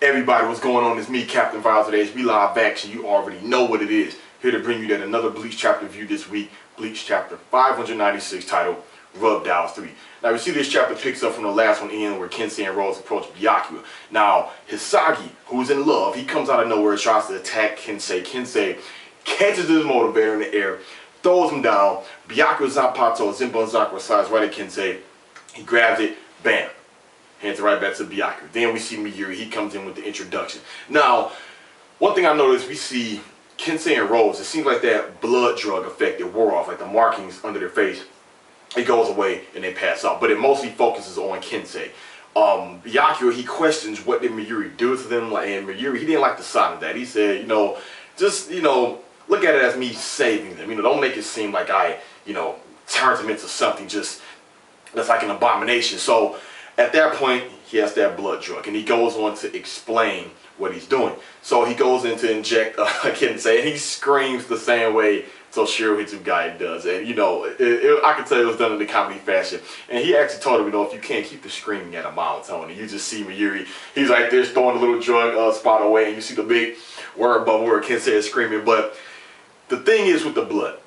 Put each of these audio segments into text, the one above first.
Everybody, what's going on? It's me, Captain Viles of the HB Live Action. You already know what it is. Here to bring you that another Bleach chapter review this week. Bleach chapter 596, titled Rub Dials 3. Now, we see this chapter picks up from the last one in where Kensie and Rose approach Byakuya. Now, Hisagi, who's in love, he comes out of nowhere and tries to attack Kensie. Kensie catches his motivator in the air, throws him down. Byakuya Zanpato, Zenbon Zakura slides right at Kensie. He grabs it, bam. Hands it right back to Byakuya. Then we see Mayuri. He comes in with the introduction. Now, one thing I noticed, we see Kensie and Rose. It seems like that blood drug effect that wore off, like the markings under their face. It goes away and they pass out. But it mostly focuses on Kensie. Byakuya, he questions what did Mayuri do to them. And Mayuri, he didn't like the sound of that. He said, just, look at it as me saving them. Don't make it seem like I, turned them into something just that's like an abomination. So at that point, he has that blood drug, and he goes on to explain what he's doing. So he goes in to inject Kensie, and he screams the same way Toshiro Hitsugai does. And I can tell it was done in the comedy fashion. And he actually told him, if you can't keep the screaming at a monotone, and you just see Mayuri, he's like this throwing the little drug spot away, and you see the big word bubble where Kensie is screaming. But the thing is with the blood,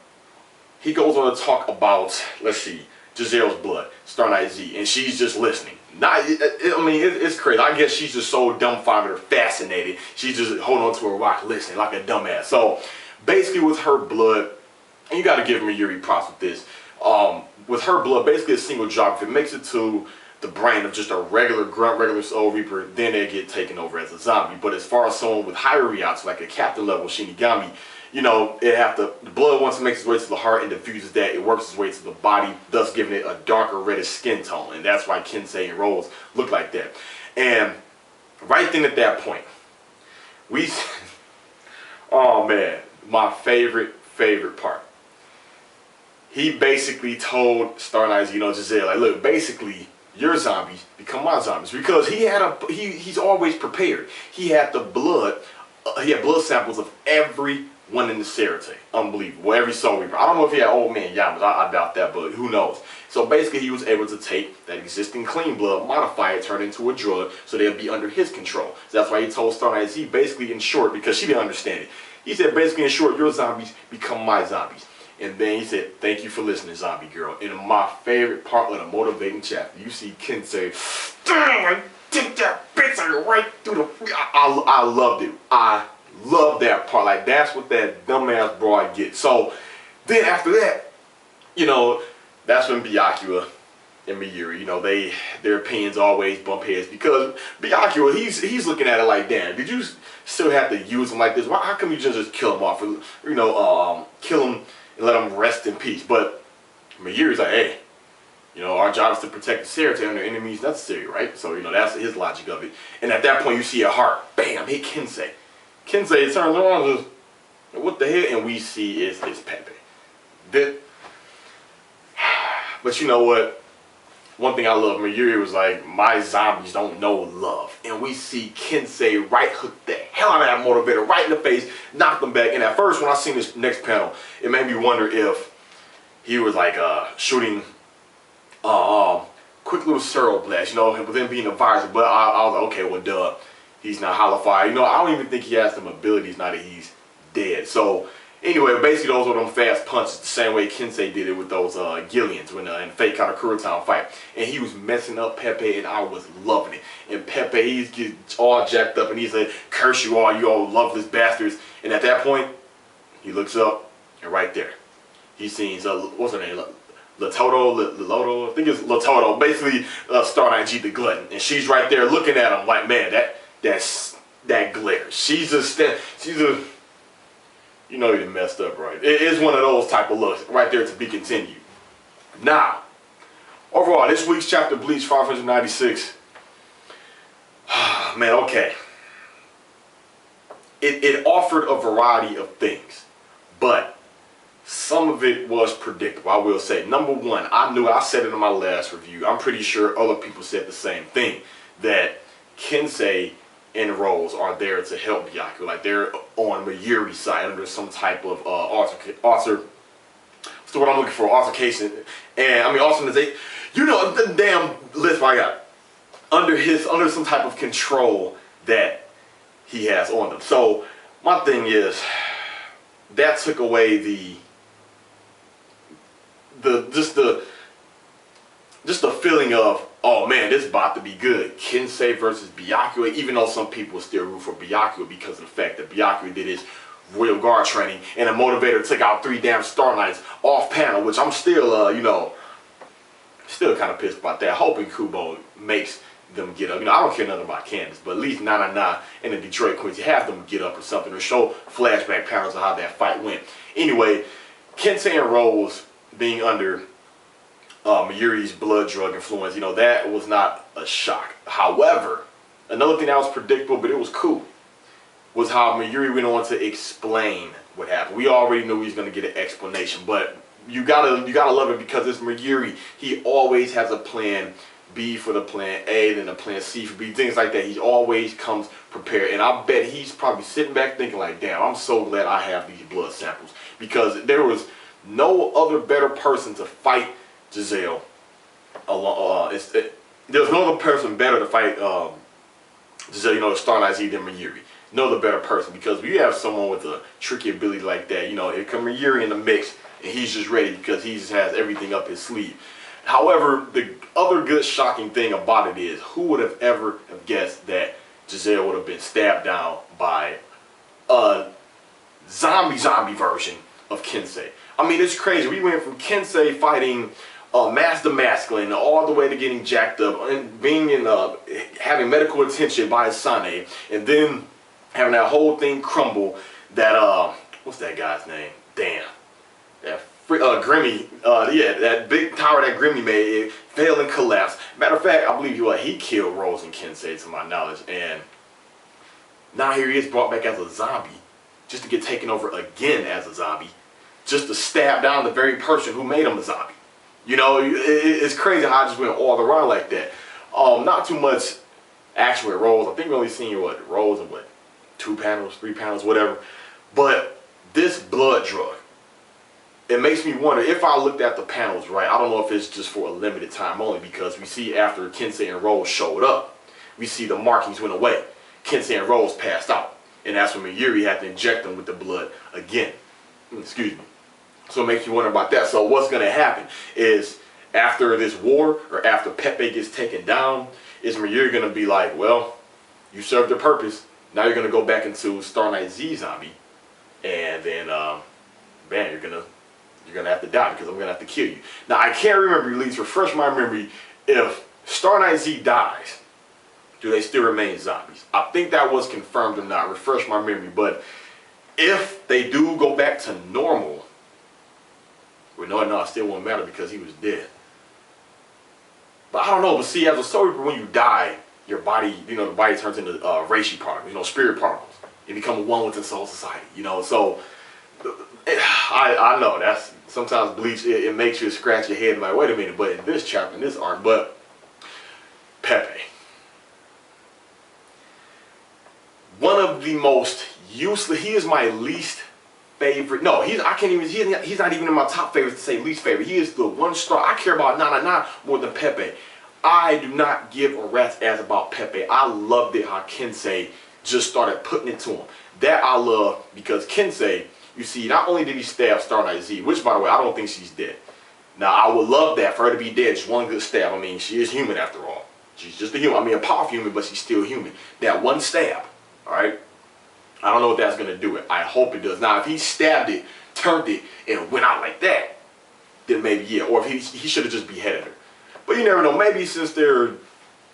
he goes on to talk about, let's see, Giselle's blood, Star Knight Z, and she's just listening. It's crazy. I guess she's just so dumbfounded or fascinated. She's just holding on to a rock listening like a dumbass. So basically with her blood, and you got to give Mayuri props with this, with her blood, basically a single drop, if it makes it to the brain of just a regular grunt, regular soul reaper, then they get taken over as a zombie. But as far as someone with higher reacts, like a captain level Shinigami, the blood, once it makes its way to the heart and diffuses that, it works its way to the body, thus giving it a darker reddish skin tone. And that's why Kensie and Rose look like that. And right then at that point, oh man, my favorite part. He basically told Star Knight, Giselle, like, look, basically, your zombies become my zombies. Because he's always prepared. He had the blood, he had blood samples of every one in the Serite. Unbelievable. Every soul reaper. I don't know if he had old man Yamas. I doubt that, but who knows. So basically he was able to take that existing clean blood, modify it, turn it into a drug, so they'll be under his control. So that's why he told Star Knight Z, basically in short, because she didn't understand it. He said basically in short, your zombies become my zombies. And then he said, thank you for listening, zombie girl. And my favorite part of the motivating chapter, you see Kensie, damn, I take that bitch right through the... I loved it. I love that part. Like, that's what that dumbass broad gets. So then after that, that's when Byakuya and Mayuri, their opinions always bump heads, because Byakuya, he's looking at it like, damn, did you still have to use him like this? Why, how come you just kill him off, or, kill him and let him rest in peace? But Mayuri's like, hey, our job is to protect the Serite and their enemies necessary, right? So, that's his logic of it. And at that point, you see a heart, bam, hit Kensie. Kensie turns around and says, what the hell? And we see it's Pepe. But you know what? One thing I love, Mayuri was like, my zombies don't know love. And we see Kensie right hook the hell out of that motivator, right in the face, knock them back. And at first, when I seen this next panel, it made me wonder if he was like shooting quick little Sero blast, with him being a virus. But I was like, okay, well, duh. He's not hollow fire. I don't even think he has some abilities now that he's dead. So anyway, basically those were them fast punches, the same way Kensie did it with those Gillians when in the fake Katakura Town fight. And he was messing up Pepe, and I was loving it. And Pepe, he's getting all jacked up, and he's like, curse you all loveless bastards. And at that point, he looks up, and right there, he sees, what's her name? Loto, I think it's Lototo, basically Star Knight G the Glutton. And she's right there looking at him like, man, that glare. She's a, you done messed up, right? It is one of those type of looks right there to be continued. Now, overall, this week's chapter, Bleach 596, man, okay. It offered a variety of things, but some of it was predictable, I will say. Number one, I said it in my last review. I'm pretty sure other people said the same thing, that Kensie and Rose are there to help Byakuya. Like, they're on Mayuri's side under some type of what's the word I'm looking for? Altercation. And the damn list I got. Under some type of control that he has on them. So my thing is, that took away just the feeling of, oh man, this is about to be good. Kensie versus Byakuya, even though some people still root for Byakuya because of the fact that Byakuya did his Royal Guard training and a motivator took out 3 damn Star Knights off panel, which I'm still, you know, still kind of pissed about that. Hoping Kubo makes them get up. You know, I don't care nothing about Candace, but at least 999 and the Detroit Queens, you have them get up or something, or show flashback panels of how that fight went. Anyway, Kensie and Rose being under Mayuri's blood drug influence, you know, that was not a shock. However, another thing that was predictable, but it was cool, was how Mayuri went on to explain what happened. We already knew he was going to get an explanation, but you gotta love it because it's Mayuri. He always has a plan B for the plan A, then a plan C for B, things like that. He always comes prepared, and I bet he's probably sitting back thinking like, damn, I'm so glad I have these blood samples, because there was no other better person to fight Giselle. There's no other person better to fight Giselle, you know, the Star Knight Z than Mayuri. No other better person, because when you have someone with a tricky ability like that, you know, it comes Mayuri in the mix, and he's just ready because he just has everything up his sleeve. However, the other good shocking thing about it is, who would have ever have guessed that Giselle would have been stabbed down by a zombie version of Kensie? I mean, it's crazy. We went from Kensie fighting Master Masculine all the way to getting jacked up and being in having medical attention by his Sane, and then having that whole thing crumble. That what's that guy's name? Damn, that Grimmy. Yeah, that big tower that Grimmy made, it failed and collapsed. Matter of fact, I believe he killed Rose and Kensie, to my knowledge, and now here he is brought back as a zombie, just to get taken over again as a zombie, just to stab down the very person who made him a zombie. You know, it's crazy how I just went all around like that. Not too much action with Rose. I think we only seen Rose in 2 panels, 3 panels, whatever. But this blood drug, it makes me wonder if I looked at the panels right. I don't know if it's just for a limited time only, because we see after Kensie and Rose showed up, we see the markings went away. Kensie and Rose passed out, and that's when Mayuri had to inject them with the blood again. Excuse me. So it makes you wonder about that. So what's going to happen is, after this war, or after Pepe gets taken down, is Mayuri going to be like, well, you served your purpose. Now you're going to go back into Star Knight Z zombie, and then, bam, you're gonna have to die, because I'm going to have to kill you. Now, I can't remember, at least refresh my memory, if Star Knight Z dies, do they still remain zombies? I think that was confirmed or not. Refresh my memory. But if they do go back to normal, well, no, it still won't matter because he was dead. But I don't know. But see, as a soul reaper, when you die, your body, you know, the body turns into reishi particles, you know, spirit particles. You become one with the soul society, you know. So I know that's sometimes Bleach. It makes you scratch your head and like, wait a minute. But in this chapter, in this arc, but Pepe, one of the most useless. He is my least favorite. No, I can't even. He's not even in my top favorites to say least favorite. He is the one star. I care about 999 more than Pepe. I do not give a rat's ass about Pepe. I loved it how Kensie just started putting it to him. That I love, because Kensie, you see, not only did he stab Star Knight Z, which by the way, I don't think she's dead. Now, I would love that for her to be dead, just one good stab. I mean, she is human after all. She's just a human. I mean, a powerful human, but she's still human. That one stab, all right? I don't know if that's going to do it. I hope it does. Now, if he stabbed it, turned it, and went out like that, then maybe, yeah. Or if he should have just beheaded her. But you never know. Maybe since they're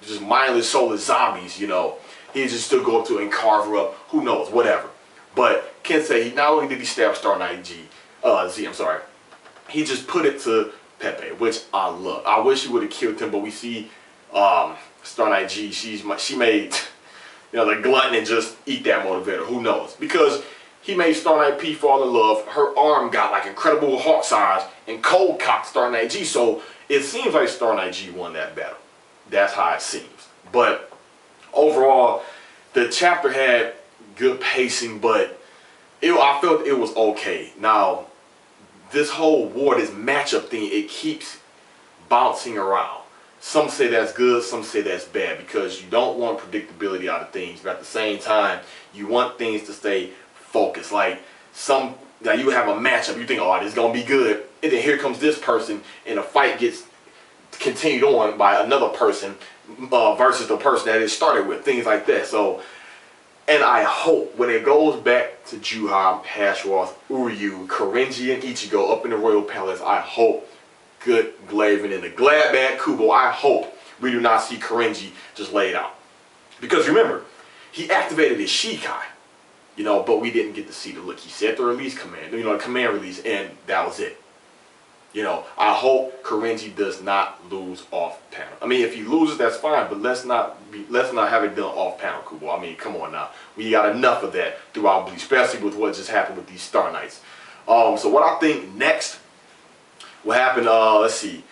just mindless, soulless zombies, you know, he'd just still go up to her and carve her up. Who knows? Whatever. But Kensie, not only did he stab Star Knight Z, I'm sorry, he just put it to Pepe, which I love. I wish he would have killed him, but we see Star Knight G, she made, you know, the glutton and just eat that motivator. Who knows? Because he made Star Knight P fall in love. Her arm got like Incredible Hulk size and cold cocked Star Knight G. So it seems like Star Knight G won that battle. That's how it seems. But overall, the chapter had good pacing, but I felt it was okay. Now, this whole war, this matchup thing, it keeps bouncing around. Some say that's good, some say that's bad, because you don't want predictability out of things, but at the same time, you want things to stay focused. Like you have a matchup, you think, oh, this is gonna be good, and then here comes this person, and the fight gets continued on by another person versus the person that it started with, things like that. So, and I hope when it goes back to Juha, Hashroth, Uryu, Korenji, and Ichigo up in the Royal Palace, I hope, good Glavin and the Glad Bad Kubo, I hope we do not see Korenji just laid out. Because remember, he activated his Shikai, you know, but we didn't get to see the look. He said the release command, you know, the command release, and that was it. You know, I hope Korenji does not lose off panel. I mean, if he loses, that's fine, but let's not have it done off panel, Kubo. I mean, come on now. We got enough of that throughout Bleach, especially with what just happened with these Star Knights. So what I think next will happen, let's see.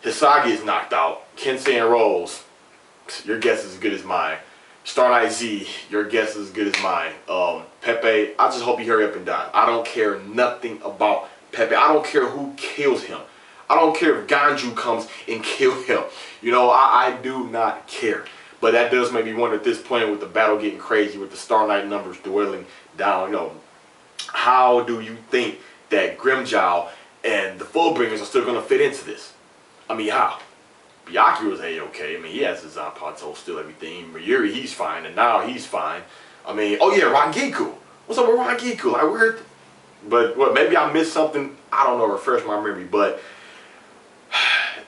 Hisagi is knocked out. Kensie and Rose, your guess is as good as mine. Star Knight Z, your guess is as good as mine. Pepe, I just hope he hurry up and die. I don't care nothing about Pepe. I don't care who kills him. I don't care if Ganju comes and kills him. You know, I do not care. But that does make me wonder at this point, with the battle getting crazy, with the Star Knight numbers dwindling down, you know, how do you think that Grimmjow and the Fullbringers are still going to fit into this? I mean, how? Byakuya was A-okay. I mean, he has his Zanpato, still everything. Mayuri, he's fine, and now he's fine. I mean, oh yeah, Rangiku. What's up with Rangiku? Like, where? But what? Maybe I missed something. I don't know. Refresh my memory. But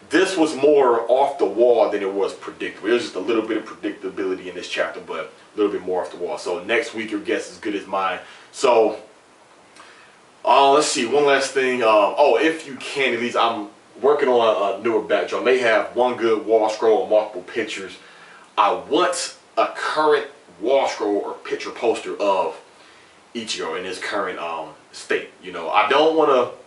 this was more off the wall than it was predictable. There's just a little bit of predictability in this chapter, but a little bit more off the wall. So next week, your guess is as good as mine. So let's see. One last thing. Oh, if you can, at least I'm working on a newer backdrop. May have one good wall scroll or multiple pictures. I want a current wall scroll or picture poster of Ichigo in his current state. You know, I don't want to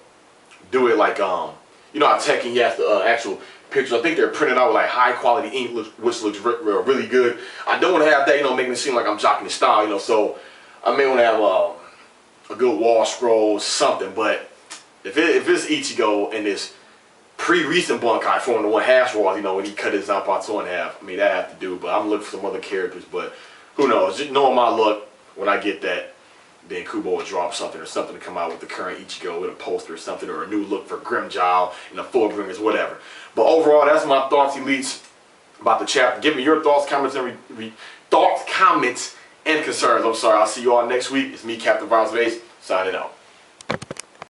do it like you know how Tekken, he has the actual pictures. I think they're printed out with like high quality ink, which looks really good. I don't want to have that, you know, making it seem like I'm jocking the style, you know. So I may want to have a good wall scroll, something. But if it's Ichigo in this pre-recent Bunkai forming the one Hashroth, you know, when he cut his Zanpato in half, I mean, that I have to do. But I'm looking for some other characters. But who knows? Just knowing my luck, when I get that, then Kubo will drop something or something to come out with the current Ichigo with a poster or something, or a new look for Grimmjow and the Fullbringers, whatever. But overall, that's my thoughts, elites, about the chapter. Give me your thoughts, comments, and concerns. I'm sorry. I'll see you all next week. It's me, Captain Violence, signing out.